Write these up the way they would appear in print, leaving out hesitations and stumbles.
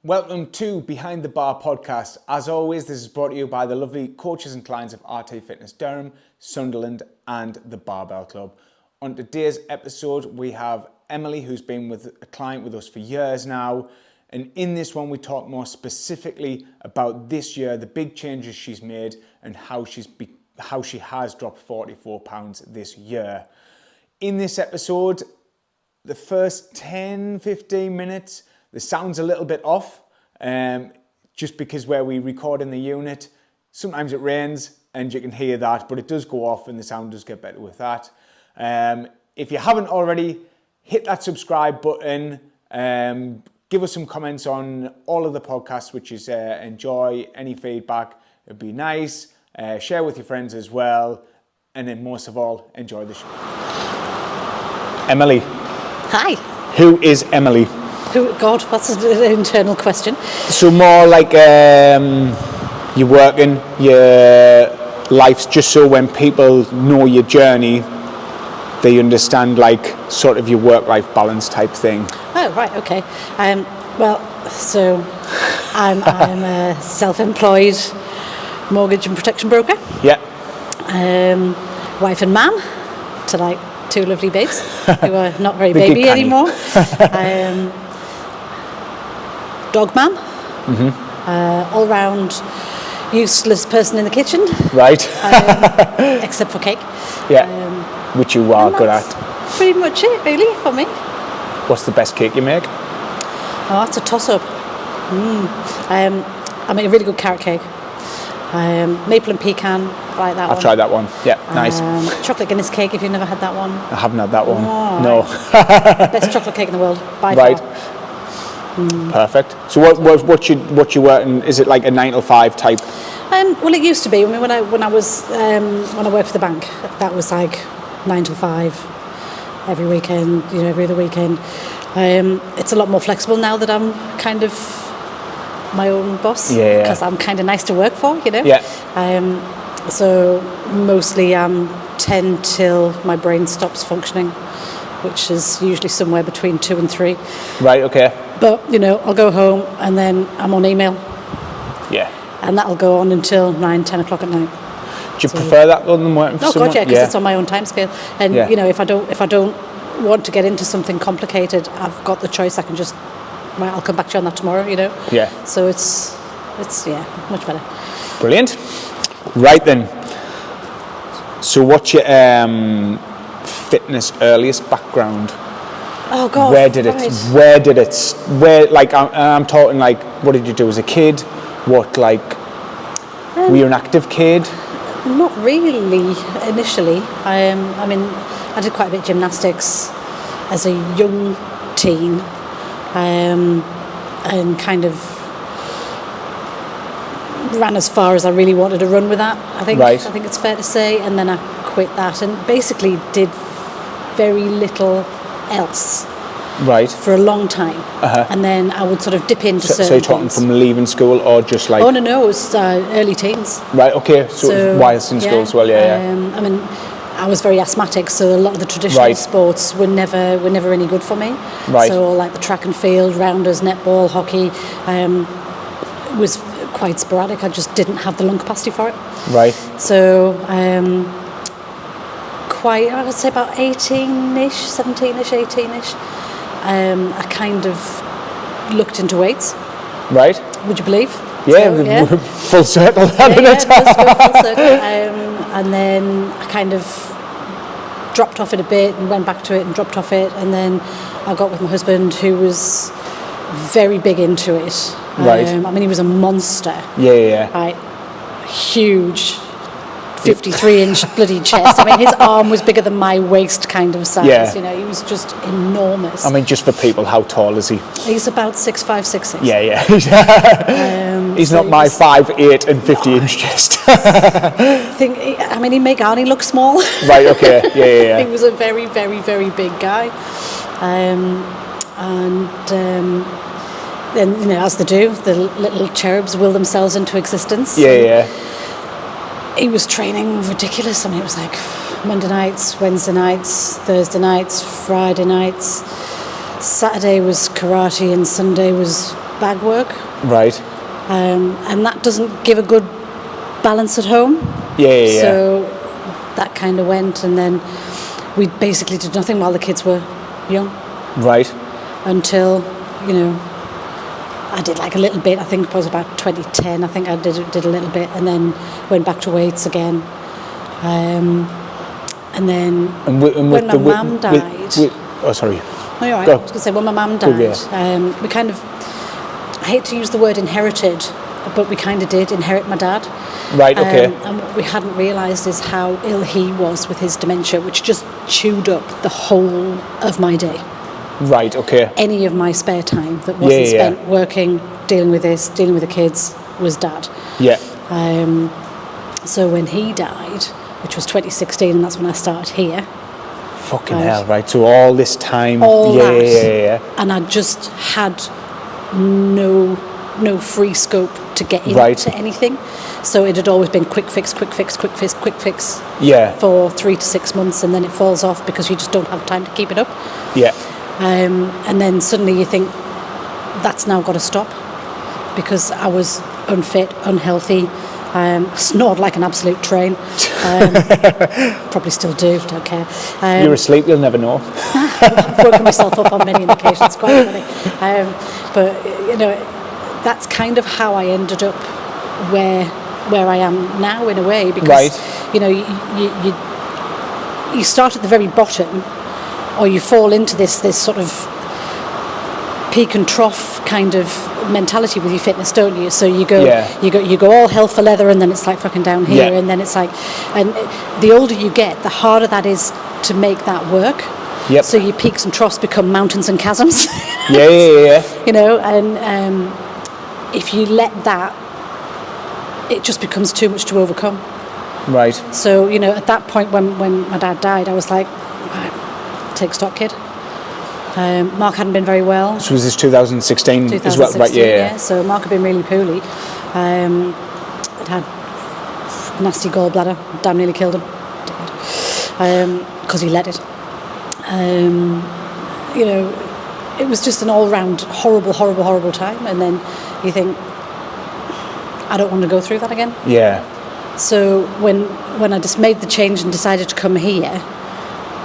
Welcome to Behind the Bar podcast. As always, this is brought to you by the lovely coaches and clients of RT Fitness Durham, Sunderland and the Barbell Club. On today's episode, we have Emily, who's been with a client with us for years now. And in this one, we talk more specifically about this year, the big changes she's made and how she has dropped 44 pounds this year. In this episode, the first 10-15 minutes, the sound's a little bit off, just because where we record in the unit, sometimes it rains and you can hear that, but it does go off and the sound does get better with that. If you haven't already, hit that subscribe button, give us some comments on all of the podcasts, which is enjoy, any feedback, it'd be nice. Share with your friends as well, and then most of all, enjoy the show. Emily. Hi. Who is Emily? God, that's an internal question. So more like you're working, your life's just so when people know your journey, they understand like sort of your work-life balance type thing. Oh, right, okay. So I'm a self-employed mortgage and protection broker. Yeah. Wife and mum to like two lovely babes who are not very baby anymore. Dog mum. Mm-hmm. All-round useless person in the kitchen. Right. Except for cake. Yeah. Which you are good at. Pretty much it, really, for me. What's the best cake you make? Oh, that's a toss-up. I make a really good carrot cake. Maple and pecan, I like that one. I've tried that one. Yeah, nice. Chocolate Guinness cake, if you've never had that one. I haven't had that one. Oh, no. Right. Best chocolate cake in the world, by far. Perfect. So what you working? Is it like a 9 to 5 type? Well, it used to be. I mean, when I worked for the bank, that was like 9 to 5 every weekend. Every other weekend. It's a lot more flexible now that I'm kind of my own boss. Yeah. Because I'm kind of nice to work for. Yeah. So mostly 10 till my brain stops functioning, which is usually somewhere between 2 and 3. Right. Okay. But, I'll go home and then I'm on email. Yeah. And that'll go on until 9, 10 o'clock at night. Do you prefer that than working for someone? Oh, God, yeah, because it's on my own time scale. And, if I don't want to get into something complicated, I've got the choice. I can just, I'll come back to you on that tomorrow, Yeah. So it's much better. Brilliant. Right then. So what's your fitness earliest background? Oh God! I'm talking like, what did you do as a kid? What were you an active kid? Not really initially. I did quite a bit of gymnastics as a young teen, and kind of ran as far as I really wanted to run with that. I think it's fair to say, and then I quit that and basically did very little else for a long time. And then I would sort of dip into certain So you're talking from leaving school or just like... Oh no, it was early teens. Right, okay, so it was whilst in school as well, I was very asthmatic, so a lot of the traditional sports were never any good for me. Right. So like the track and field, rounders, netball, hockey, was quite sporadic. I just didn't have the lung capacity for it. Right. So I would say about 18-ish, 17-ish, 18-ish, I kind of looked into weights. Right. Would you believe? Yeah, so, full circle. Full circle. And then I kind of dropped off it a bit and went back to it and dropped off it. And then I got with my husband, who was very big into it. Right. He was a monster. Yeah. Right. Huge. 53-inch bloody chest. His arm was bigger than my waist kind of size. Yeah. He was just enormous. Just for people, how tall is he? He's about 6'5", 6'6". Yeah. He's not my 5'8" and 50-inch chest. He made Arnie look small. Right, okay. Yeah. He was a very, very, very big guy. Then, as they do, the little cherubs will themselves into existence. Yeah. He was training ridiculous. It was like Monday nights, Wednesday nights, Thursday nights, Friday nights. Saturday was karate and Sunday was bag work. Right. And that doesn't give a good balance at home. Yeah. So that kind of went, and then we basically did nothing while the kids were young. Right. Until, I did like a little bit. I think it was about 2010. I think I did a little bit, and then went back to weights again. And then when my mum died... oh, sorry. No, you're right. I was going to say, when my mum died, we kind of... I hate to use the word inherited, but we kind of did inherit my dad. Right, okay. And what we hadn't realised is how ill he was with his dementia, which just chewed up the whole of my day. Right, okay. Any of my spare time that wasn't spent working, dealing with this, dealing with the kids, was dad. Yeah. So when he died, which was 2016, and that's when I started here. Fucking hell, right. So all this time. Yeah. And I just had no free scope to get into anything. So it had always been quick fix. Yeah. For 3 to 6 months, and then it falls off because you just don't have time to keep it up. Yeah. And then suddenly you think, that's now got to stop, because I was unfit, unhealthy, snored like an absolute train. Probably still do, don't care. You're asleep, you'll never know. I've woken myself up on many occasions, quite funny. But that's kind of how I ended up where I am now, in a way, because you start at the very bottom, or you fall into this sort of peak and trough kind of mentality with your fitness, don't you? So you go all hell for leather, and then it's like fucking down here, and then it's like, and the older you get, the harder that is to make that work. Yep. So your peaks and troughs become mountains and chasms. Yeah. And if you let that, it just becomes too much to overcome. Right. So at that point when my dad died, I was like, right, take stock, kid. Mark hadn't been very well. So was this 2016 as well? Right, yeah. So Mark had been really poorly. He'd had nasty gallbladder, damn nearly killed him. Because he let it. It was just an all-round horrible time. And then you think, I don't want to go through that again. Yeah. So when I just made the change and decided to come here,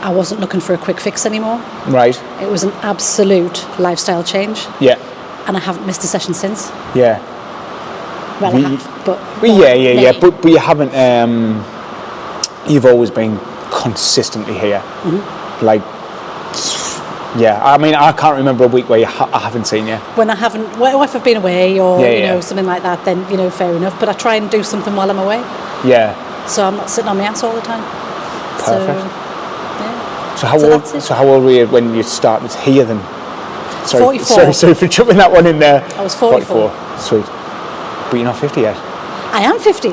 I wasn't looking for a quick fix anymore. Right. It was an absolute lifestyle change. Yeah. And I haven't missed a session since. Yeah. Well, I have, but... Yeah. But you haven't... you've always been consistently here. Mm-hmm. Like... Yeah, I mean, I can't remember a week where I haven't seen you. When I haven't... Well, if I've been away or, something like that, then, fair enough. But I try and do something while I'm away. Yeah. So I'm not sitting on my ass all the time. Perfect. So how old were you when you started here then? Sorry, 44. Sorry for jumping that one in there. I was 44. Sweet. But you're not 50 yet? I am 50.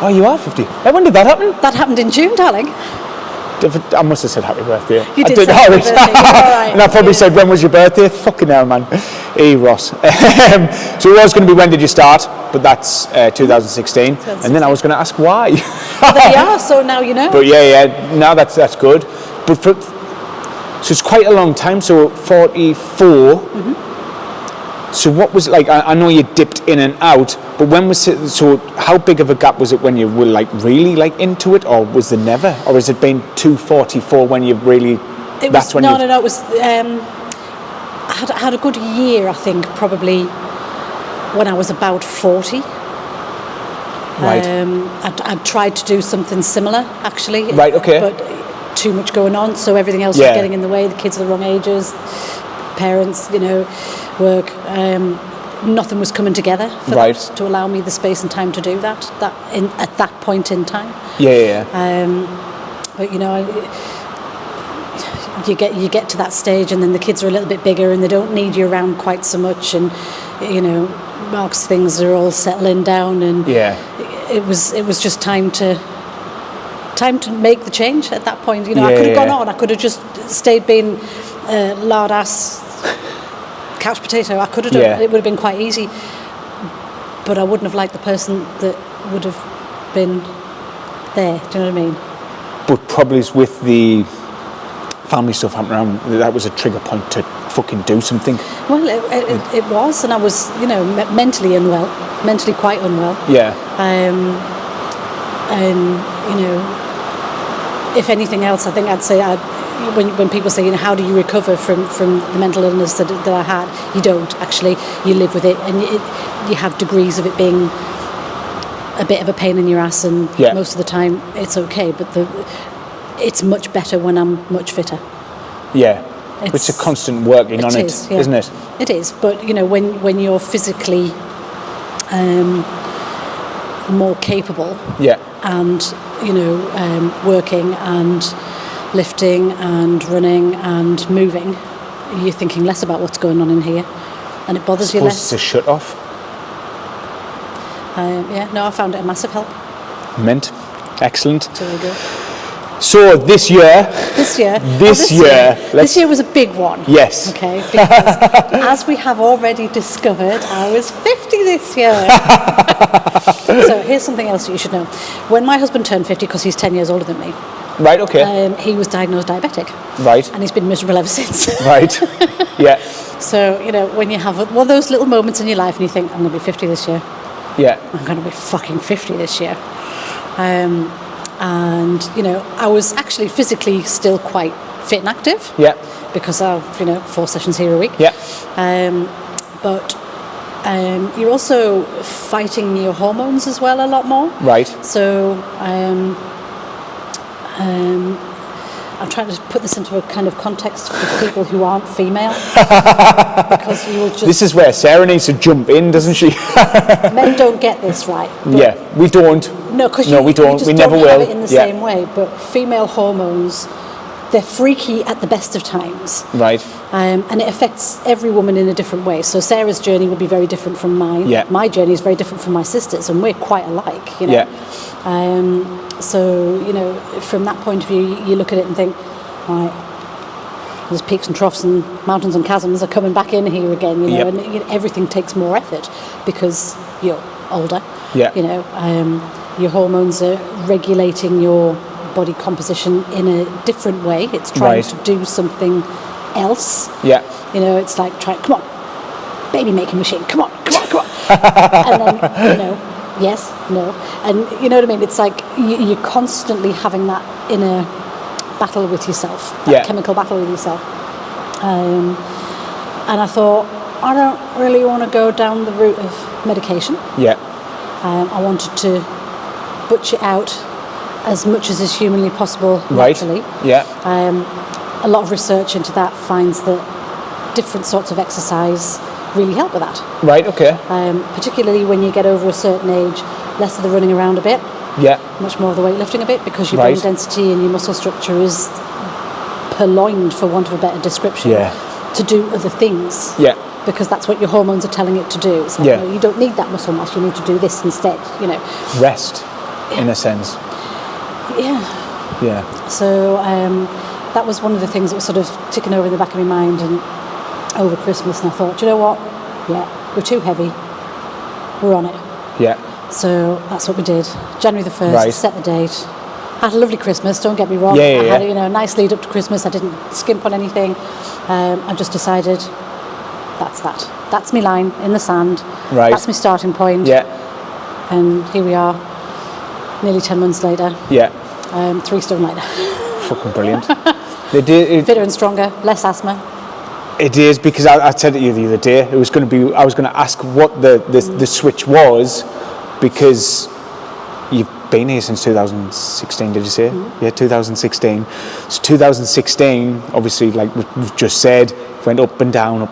Oh, you are 50. When did that happen? That happened in June, darling. I must have said happy birthday. You did say happy birthday. Right. And I probably said, when was your birthday? Fucking hell, man. Hey, Ross. So it was going to be, when did you start? But that's 2016. And then I was going to ask why. Well, there you are, so now you know. But now that's good. But so it's quite a long time, so 44. Mm-hmm. So what was, like, I know you dipped in and out, but when was it, so how big of a gap was it when you were like really like into it, or was there never, or has it been 244 when you really, it was I had a good year, I think, probably when I was about 40. Right. I'd tried to do something similar, actually. Right, okay. But too much going on, so everything else was getting in the way. The kids are the wrong ages, parents, work. Nothing was coming together for that, to allow me the space and time to do that at that point in time. Yeah. But you get to that stage, and then the kids are a little bit bigger, and they don't need you around quite so much, and Mark's things are all settling down, and it was just time to make the change at that point. I could have gone on. I could have just stayed being lard ass couch potato. I could have done it. It would have been quite easy, but I wouldn't have liked the person that would have been there. Do you know what I mean? But probably with the family stuff happened around, that was a trigger point to fucking do something. Well, it was, and I was, mentally unwell, mentally quite unwell. Yeah. And, if anything else, I think I'd say when people say, how do you recover from the mental illness that I had, you don't actually. You live with it, and you have degrees of it being a bit of a pain in your ass, and most of the time it's okay. But it's much better when I'm much fitter. Yeah, it's a constant working on it, isn't it? It is, but when you're physically more capable, and working and lifting and running and moving, you're thinking less about what's going on in here, and it bothers you less. It's a shut off. I found it a massive help. Mint. Excellent. So there you go. So this year was a big one. Yes. Okay, because as we have already discovered, I was 50 this year. So here's something else that you should know. When my husband turned 50, because he's 10 years older than me, right, okay, he was diagnosed diabetic. Right. And he's been miserable ever since. Right. Yeah. So, when you have one of those little moments in your life and you think, I'm going to be 50 this year. Yeah. I'm going to be fucking 50 this year. And, I was actually physically still quite fit and active. Yeah. Because of, 4 sessions here a week. Yeah. But you're also fighting your hormones as well a lot more. Right. So I'm trying to put this into a kind of context for people who aren't female. Because you will just... This is where Sarah needs to jump in, doesn't she? Men don't get this right. Yeah, we don't. No, because we don't. Just we never don't will. Have it in the same way. But female hormones, they're freaky at the best of times. Right. And it affects every woman in a different way. So Sarah's journey will be very different from mine. Yeah. My journey is very different from my sister's, and we're quite alike. Yeah. So from that point of view, you look at it and think, right, there's peaks and troughs and mountains and chasms are coming back in here again. And everything takes more effort because you're older. Yeah. Your hormones are regulating your body composition in a different way. It's trying to do something else. Yeah. It's like come on, baby making machine, come on. And then, yes, no. And you know what I mean? It's like you're constantly having that inner battle with yourself, that chemical battle with yourself. And I thought, I don't really want to go down the route of medication. Yeah. I wanted to butch it out as much as is humanly possible naturally. Right. Yeah. A lot of research into that finds that different sorts of exercise really help with that. Right, okay. Particularly when you get over a certain age, less of the running around a bit. Yeah. Much more of the weightlifting a bit, because your bone density and your muscle structure is purloined, for want of a better description, to do other things. Yeah. Because that's what your hormones are telling it to do. It's like, no, you don't need that muscle mass, you need to do this instead, Rest, in a sense. Yeah. Yeah. So that was one of the things that was sort of ticking over in the back of my mind and over Christmas, and I thought, you know what? Yeah, we're too heavy. We're on it. Yeah. So that's what we did. January the 1st, set the date. Had a lovely Christmas, don't get me wrong. I had a nice lead up to Christmas. I didn't skimp on anything. I just decided that's that. That's my line in the sand. Right. That's my starting point. Yeah. And here we are, nearly 10 months later. Yeah. 3 stone lighter. Fucking brilliant. Fitter and stronger, less asthma. It is, because I said to you the other day, I was going to ask what the switch was, because you've been here since 2016, did you say? Mm-hmm. Yeah, 2016. So 2016, obviously, like we've just said, went up and down,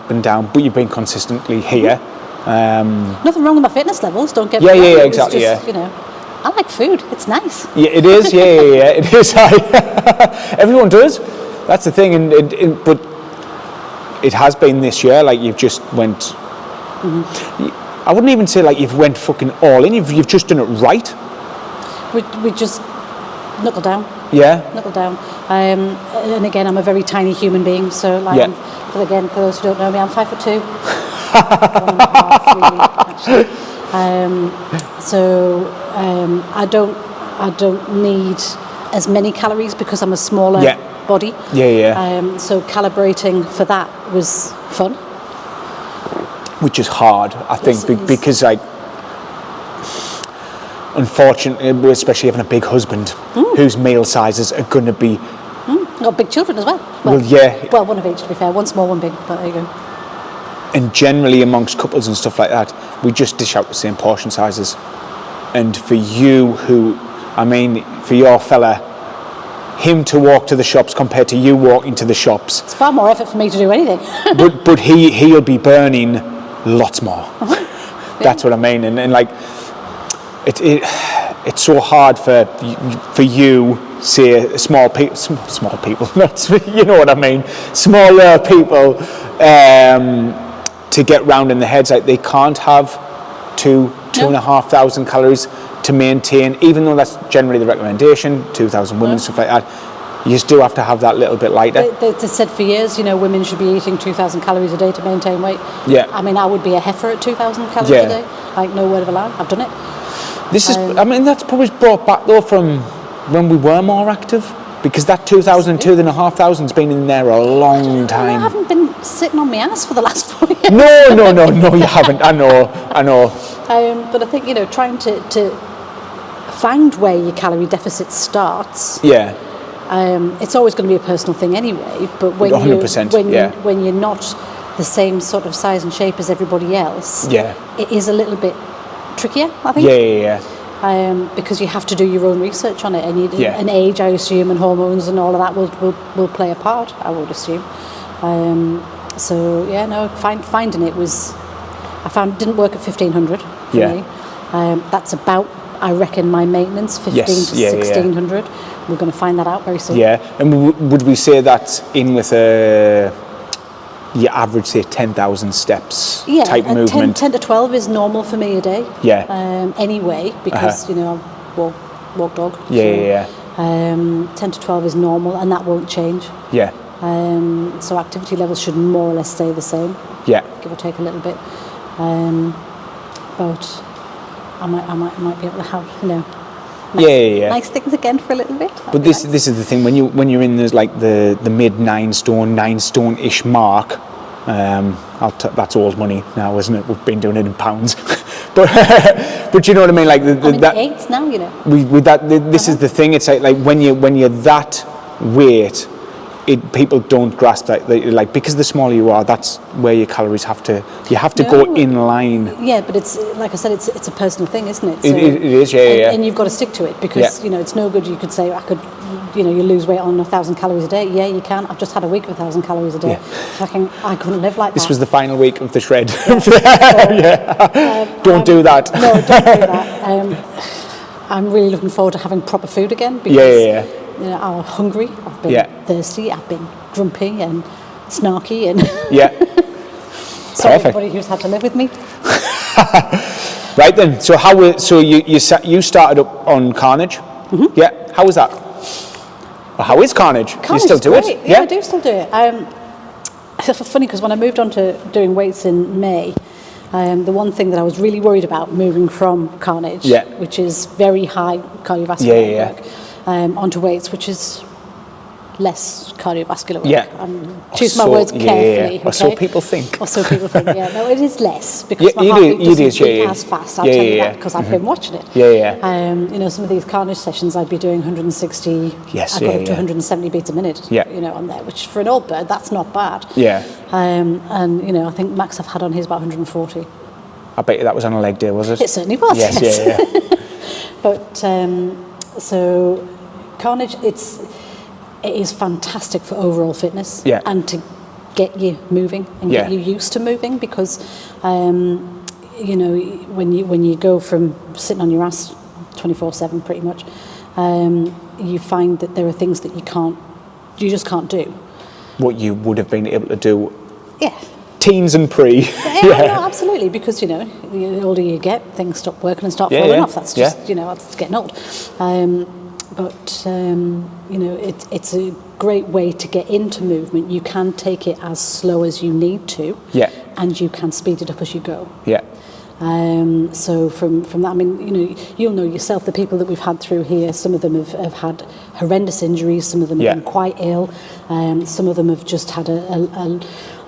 but you've been consistently here. Nothing wrong with my fitness levels, don't get me wrong. Yeah, exactly. Just, I like food, it's nice. Yeah, it is, it is. Everyone does. That's the thing, but it has been this year, like you've just went... Mm-hmm. I wouldn't even say like you've went fucking all in, you've just done it right. We just knuckle down. Yeah. Knuckle down. And again, I'm a very tiny human being, so like, for those who don't know me, I'm 5'2". 1.5 really, actually. I don't need as many calories because I'm a smaller body. Yeah. So calibrating for that was fun. Which is hard, I think, Yes, it is. because like, unfortunately, especially having a big husband, whose meal sizes are going to be. Got big children as well. Well, yeah. Well, one of each, to be fair. One small, one big. But there you go. And generally amongst couples and stuff like that, we just dish out the same portion sizes. And for you, for your fella, him to walk to the shops compared to you walking to the shops. It's far more effort for me to do anything. but he'll be burning lots more. That's what I mean. And like, it's so hard for you, say small people, not, you know what I mean, smaller people, to get round in the heads. Like, they can't have 2,500 calories to maintain, even though that's generally the recommendation, 2,000 women, stuff like that. You just do have to have that little bit lighter. They said for years, women should be eating 2,000 calories a day to maintain weight. Yeah. I mean, I would be a heifer at 2,000 calories a day. Like, no word of a lie. I've done it. This is, that's probably brought back though from when we were more active, because that 2,000 and 2,500's been in there a long time. I haven't been sitting on my ass for the last 4 years. No, you haven't. I know. But I think, trying to find where your calorie deficit starts. Yeah. It's always going to be a personal thing anyway. But when 100%, when you're not the same sort of size and shape as everybody else, it is a little bit trickier, I think. Yeah. Because you have to do your own research on it, and and age, I assume, and hormones and all of that will play a part, I would assume. Finding it was, I found, didn't work at 1,500 for me. That's about, I reckon, my maintenance, 15 to 1,600. We're going to find that out very soon. Yeah, and would we say that's in with your average, say, 10,000 steps type movement? 10 to 12 is normal for me a day. Yeah. Anyway, because, I walk dog. 10 to 12 is normal, and that won't change. Yeah. So activity levels should more or less stay the same. Yeah. Give or take a little bit. But I might be able to have, nice things again for a little bit. But this is the thing, when you're in the mid 9 stone-ish mark, that's old money now, isn't it? We've been doing it in pounds, but you know what I mean. Like I'm in the 8s now, With that, this is the thing. It's like when you're that weight, people don't grasp that. Like, because the smaller you are, that's where your calories have to go in line. Yeah, but it's like I said, it's a personal thing, isn't it? So, it is, yeah. And you've got to stick to it, because it's no good. You could say, I could, you lose weight on 1,000 calories a day. Yeah, you can. I've just had a week of 1,000 calories a day. I couldn't live like that. This was the final week of the shred. Yeah. Don't do that. No, don't do that. I'm really looking forward to having proper food again, because I'm hungry, I've been thirsty, I've been grumpy and snarky, and sorry everybody who's had to live with me. Right then, so you started up on Carnage? Mm-hmm. Yeah, how was that? Well, how is Carnage? You still do great. it? Yeah, I do still do it. It's funny, because when I moved on to doing weights in May, the one thing that I was really worried about moving from Carnage, which is very high cardiovascular work, onto weights, which is less cardiovascular work. Yeah. Choose my words carefully. Okay? Or so people think. Or so people think, No, it is less, because my heart rate doesn't beat as fast, I'll tell you that, because I've been watching it. Some of these Carnage sessions, I'd be doing 160, I got up to 170 beats a minute, on there, which for an old bird, that's not bad. Yeah. And, I think Max I've had on his about 140. I bet you that was on a leg day, was it? It certainly was, yes. But, so Carnage, it is fantastic for overall fitness, and to get you moving and get you used to moving, because when you go from sitting on your ass 24/7 pretty much, you find that there are things that you just can't do. What you would have been able to do. Yeah. Teens and pre. No, absolutely, because the older you get, things stop working and start falling off. That's just that's getting old. It's a great way to get into movement. You can take it as slow as you need to, and you can speed it up as you go. So from that, I mean, you'll know yourself, the people that we've had through here, some of them have had horrendous injuries, some of them have been quite ill, some of them have just had a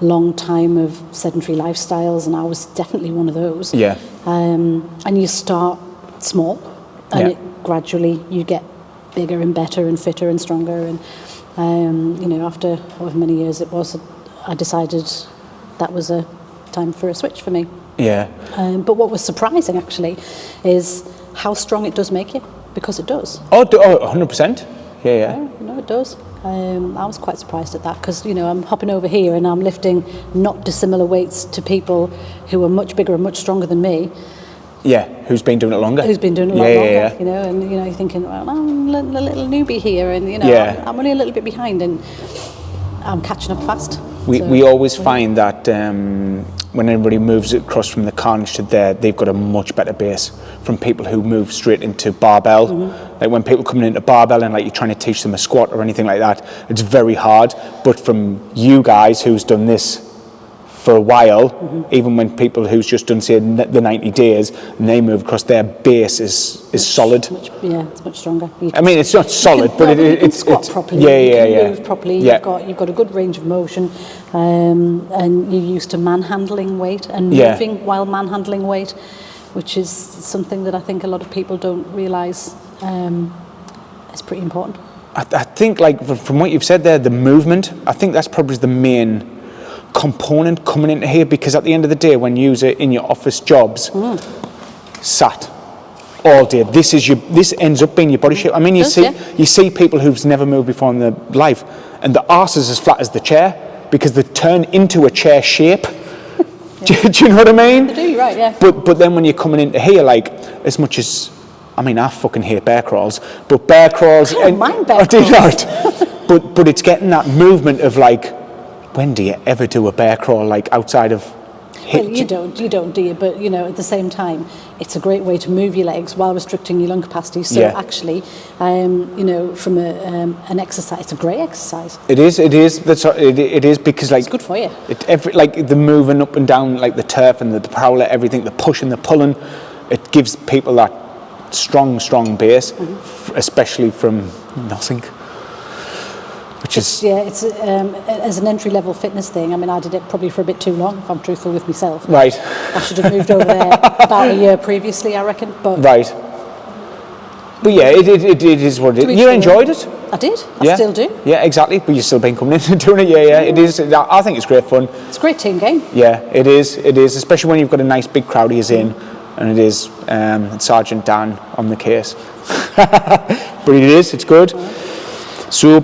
long time of sedentary lifestyles, and I was definitely one of those. Yeah. And you start small, and it gradually you get bigger and better and fitter and stronger, and after however many years it was, I decided that was a time for a switch for me. Yeah. But what was surprising actually is how strong it does make you, because it does. 100%. Yeah. It does. I was quite surprised at that, because I'm hopping over here and I'm lifting not dissimilar weights to people who are much bigger and much stronger than me. Yeah, who's been doing it longer. Who's been doing it a lot longer, and you're thinking, well, I'm a little newbie here, and I'm only a little bit behind, and I'm catching up fast. We always find that when anybody moves across from the carnage to there, they've got a much better base from people who move straight into barbell. Like when people coming into barbell and like you're trying to teach them a squat or anything like that, it's very hard. But from you guys who's done this for a while, even when people who's just done, say, the 90 days, and they move across, their base is solid. It's much stronger. I mean, it's not solid, but it's squat properly. You can move properly. You've got a good range of motion, and you're used to manhandling weight and moving while manhandling weight, which is something that I think a lot of people don't realise is pretty important. I think, like from what you've said there, the movement, I think that's probably the main component coming into here, because at the end of the day, when you're in your office jobs, sat all day, this ends up being your body shape. I mean, you see people who've never moved before in their life, and the arse is as flat as the chair because they turn into a chair shape. Do you know what I mean? They do, you're right, yeah. But then when you're coming into here, like, as much as, I mean, I fucking hate bear crawls, but bear crawls, I don't mind bear crawls. I do not. But it's getting that movement of like, when do you ever do a bear crawl, like outside of Well, you don't, do you? But, at the same time, it's a great way to move your legs while restricting your lung capacity. So actually, from an exercise, it's a great exercise. It is. It is because, like, it's good for you. Like the moving up and down, like the turf and the prowler, everything, the pushing, the pulling, it gives people that strong base, especially from nothing. It's as an entry-level fitness thing. I mean, I did it probably for a bit too long, if I'm truthful with myself. Right. I should have moved over there about a year previously, I reckon. But right. But yeah, it is what it is. You enjoyed it? I did. I still do. Yeah, exactly. But you've still been coming in and doing it. Yeah. It is. I think it's great fun. It's a great team game. Yeah, it is. It is, especially when you've got a nice big crowd of you in, and it is Sergeant Dan on the case. But it is. It's good. So,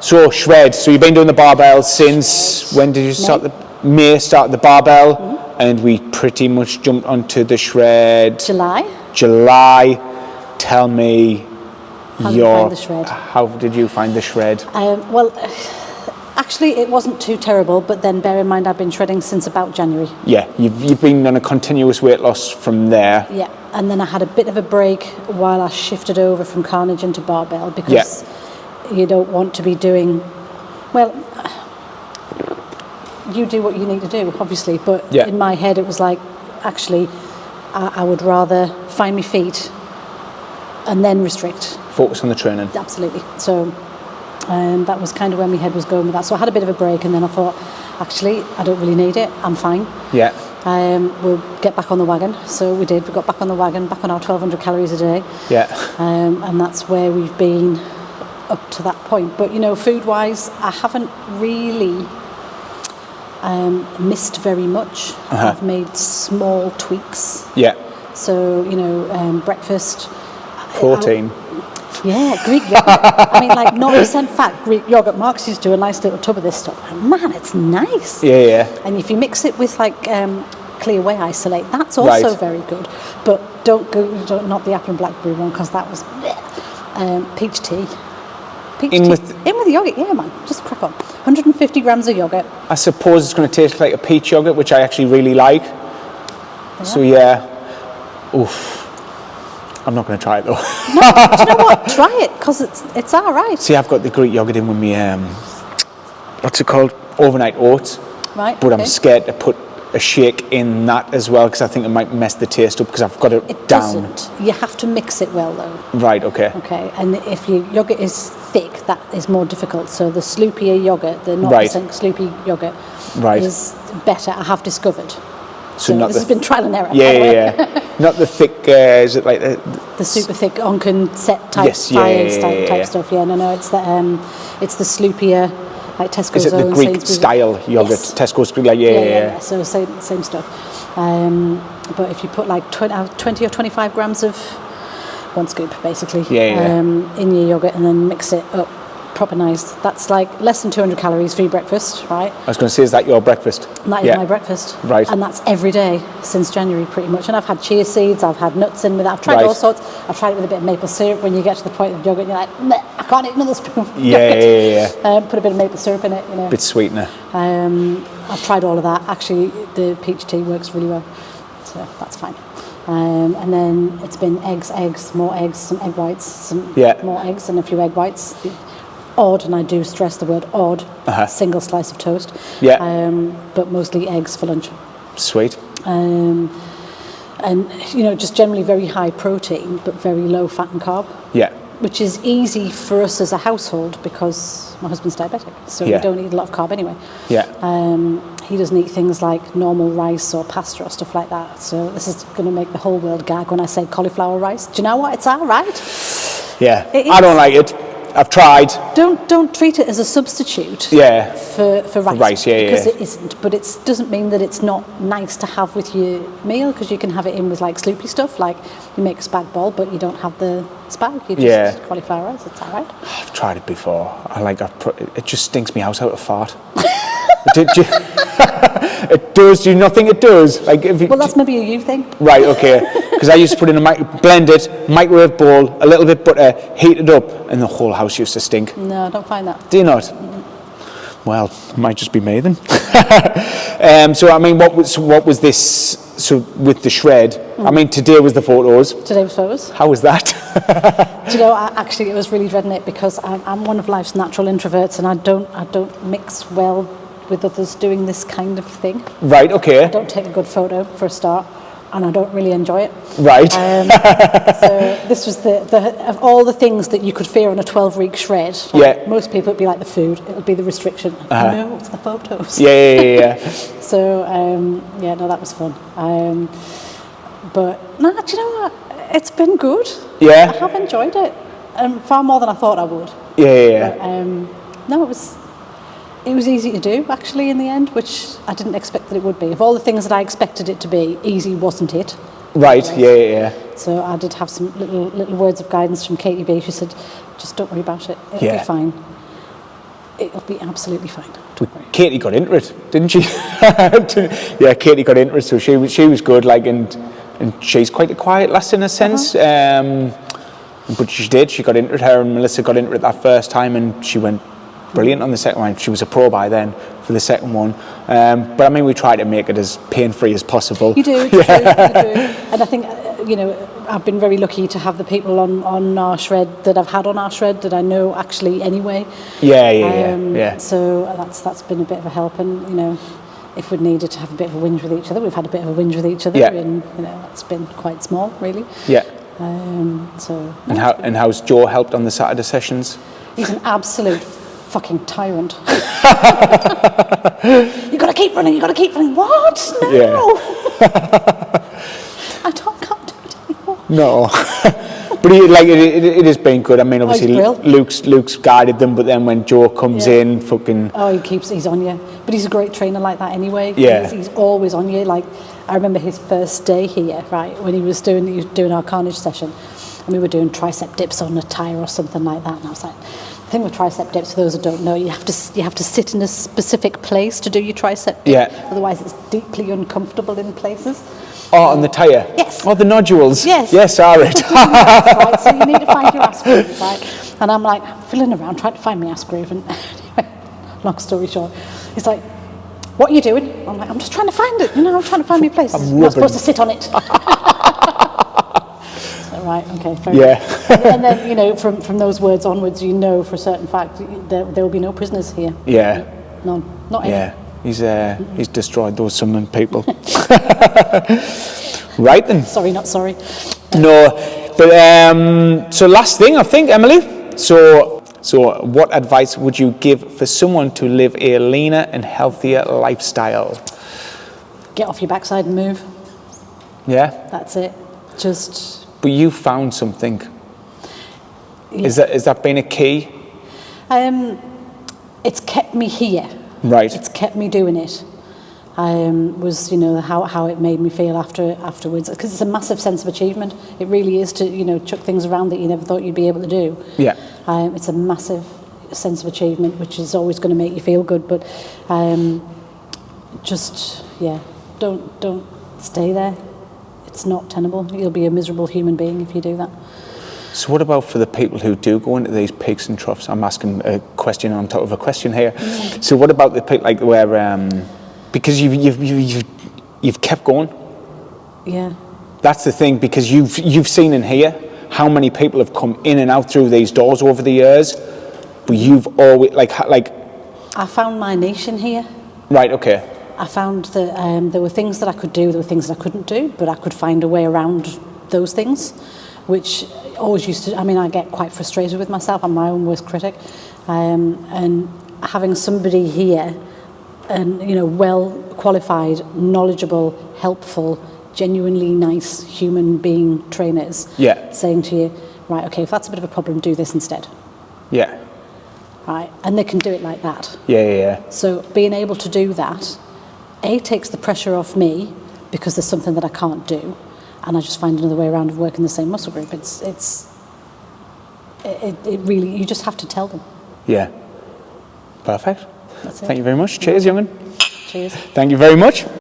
so shred. So you've been doing the barbell since, when did you start May start the barbell, and we pretty much jumped onto the shred. July. Tell me how did you find the shred? Well, actually it wasn't too terrible, but then bear in mind I've been shredding since about January. Yeah, you've been on a continuous weight loss from there. Yeah. And then I had a bit of a break while I shifted over from carnage into barbell, because you don't want to be doing, well, you do what you need to do, obviously, but in my head it was like, actually, I would rather find my feet and then restrict. Focus on the training. Absolutely. So that was kind of where my head was going with that. So I had a bit of a break, and then I thought, actually, I don't really need it, I'm fine. Yeah. We'll get back on the wagon. So we did. We got back on the wagon, back on our 1,200 calories a day. Yeah. And that's where we've been up to that point. But, food-wise, I haven't really missed very much. I've made small tweaks. Yeah. So, breakfast. Protein. Greek yogurt. I mean, like 0% fat Greek yogurt. Mark's used to do a nice little tub of this stuff. And man, it's nice. Yeah. And if you mix it with like clear whey isolate, that's also very good. But don't not the apple and blackberry one, because that was peach tea. In with the yogurt, yeah, man. Just crack on. 150 grams of yogurt. I suppose it's going to taste like a peach yogurt, which I actually really like. Yeah. So oof. I'm not going to try it though. No, do you know what? Try it, because it's all right. See, I've got the Greek yogurt in with me, what's it called? Overnight oats. Right. But I'm scared to put a shake in that as well? Because I think it might mess the taste up because I've got it It down. doesn't. You have to mix it well though. Right, okay. Okay, and if your yogurt is thick, that is more difficult. So the sloopier yogurt, the 0% Right. sloopy yogurt, Right. is better. I have discovered. So not this the, has been trial and error. yeah, by the way. yeah. Not the thick, is it like The super thick Onken set type Yes, yeah, fires yeah, type, yeah, type yeah. stuff. Yeah, no, it's the sloopier, like Tesco's is it the own, Greek Sainsbury's. style yogurt? Yes. Tesco's Greek, like, yeah. So same stuff. But if you put like 20 or 25 grams of one scoop, basically, in your yogurt, and then mix it up proper nice, that's like less than 200 calories for your breakfast, right? I was going to say, is that your breakfast? And that is my breakfast. Right. And that's every day since January, pretty much. And I've had chia seeds, I've had nuts in with that. I've tried Right. all sorts. I've tried it with a bit of maple syrup. When you get to the point of yogurt, you're like, "Meh, I can't eat another spoon of yogurt." Put a bit of maple syrup in it, you know. Bit sweetener. I've tried all of that. Actually, the peach tea works really well, so that's fine. And then it's been eggs, more eggs, some egg whites, some more eggs, and a few egg whites. Odd, and I do stress the word odd, single slice of toast. But mostly eggs for lunch. Sweet. And you know, just generally very high protein, but very low fat and carb. Yeah. Which is easy for us as a household because my husband's diabetic, so we don't eat a lot of carb anyway. Yeah. He doesn't eat things like normal rice or pasta or stuff like that. So this is going to make the whole world gag when I say cauliflower rice. Do you know what? It's all right. Yeah. It is. I don't like it. I've tried. Don't treat it as a substitute. Yeah. For rice. Rice, because it isn't. But it doesn't mean that it's not nice to have with your meal, because you can have it in with like sloopy stuff, like you make a spag ball, but you don't have the spag. You just cauliflower rice. It's all right. I've tried it before. It just stinks me out of fart. It does. Do you not think it does? Like, Well, that's maybe a you thing. Right, okay. Because I used to put in blend it, microwave bowl, a little bit butter, heat it up, and the whole house used to stink. No, I don't find that. Do you not? Mm-hmm. Well, it might just be me then. So I mean, what was this? So with the shred, I mean, today was the photos. Today was photos. How was that? Do you know? Actually, it was really dreading it because I'm one of life's natural introverts, and I don't mix well with others doing this kind of thing. Right. Okay. I don't take a good photo for a start, and I don't really enjoy it. Right. So this was the of all the things that you could fear on a 12-week shred. Like most people, it'd be like the food. It would be the restriction. No, it's the photos. Yeah. So no, that was fun. But no, do you know what? It's been good. Yeah. I have enjoyed it, far more than I thought I would. Yeah. But, no, it was easy to do actually in the end, which I didn't expect that it would be. Of all the things that I expected it to be, easy wasn't it. Right. Yeah. So I did have some little words of guidance from Katie B. She said, "Just don't worry about it. It'll be fine. It'll be absolutely fine. Don't worry." Katie got into it, didn't she? Yeah, Katie got into it, so she was good. Like, and she's quite a quiet lass in a sense. But she did. She got into it. Her and Melissa got into it that first time, and she went brilliant on the second one. She was a pro by then for the second one. But I mean, we try to make it as pain-free as possible. You do, you do. And I think, I've been very lucky to have the people on our shred that I've had on our shred that I know actually anyway. Yeah. So that's been a bit of a help, and if we'd needed to have a bit of a whinge with each other, we've had a bit of a whinge with each other, and it's been quite small, really. Yeah. And how's Joe helped on the Saturday sessions? He's an absolute fucking tyrant. You gotta keep running. What? No. Yeah. I can't do it anymore. No. But it has been good. I mean, obviously Luke's guided them, but then when Joe comes in, fucking. Oh, he's on you. But he's a great trainer like that anyway. Yeah. He's always on you. Like, I remember his first day here, right, when he was doing our carnage session, and we were doing tricep dips on a tire or something like that, and I was like, the thing with tricep dips, for those who don't know, you have to sit in a specific place to do your tricep dip. Yeah. Otherwise, it's deeply uncomfortable in places. Oh, on the tyre? Yes. Oh, the nodules? Yes. Yes, all right. Right, so you need to find your ass groove, right? And I'm like fiddling around trying to find my ass groove, and anyway, long story short, he's like, "What are you doing?" I'm like, "I'm just trying to find it. I'm trying to find my place. I'm not supposed to sit on it." Right, okay, fair enough. And then, from those words onwards, for a certain fact, there will be no prisoners here. Yeah. None. Not any. Yeah. He's destroyed those Sunderland people. Right then. Sorry, not sorry. No, but so last thing, I think, Emily. So what advice would you give for someone to live a leaner and healthier lifestyle? Get off your backside and move. Yeah. That's it. Just. But you found something. Yeah. Is that been a key? It's kept me here. Right. It's kept me doing it. Was how it made me feel afterwards, because it's a massive sense of achievement. It really is, to chuck things around that you never thought you'd be able to do. Yeah. It's a massive sense of achievement, which is always going to make you feel good. But don't stay there. It's not tenable. You'll be a miserable human being if you do that. So what about for the people who do go into these peaks and troughs? I'm asking a question on top of a question here. Mm. So what about the people like where because you've kept going? Yeah. That's the thing, because you've seen in here how many people have come in and out through these doors over the years, but you've always like. I found my niche in here. Right. Okay. I found that there were things that I could do, there were things that I couldn't do, but I could find a way around those things, which always used to. I mean, I get quite frustrated with myself. I'm my own worst critic, and having somebody here, and well qualified, knowledgeable, helpful, genuinely nice human being trainers, saying to you, right, okay, if that's a bit of a problem, do this instead. Yeah. Right, and they can do it like that. Yeah. So being able to do that, takes the pressure off me, because there's something that I can't do, and I just find another way around of working the same muscle group. It really, you just have to tell them. Yeah. Perfect. That's it. Thank you very much. Cheers, young'un. Cheers. Thank you very much.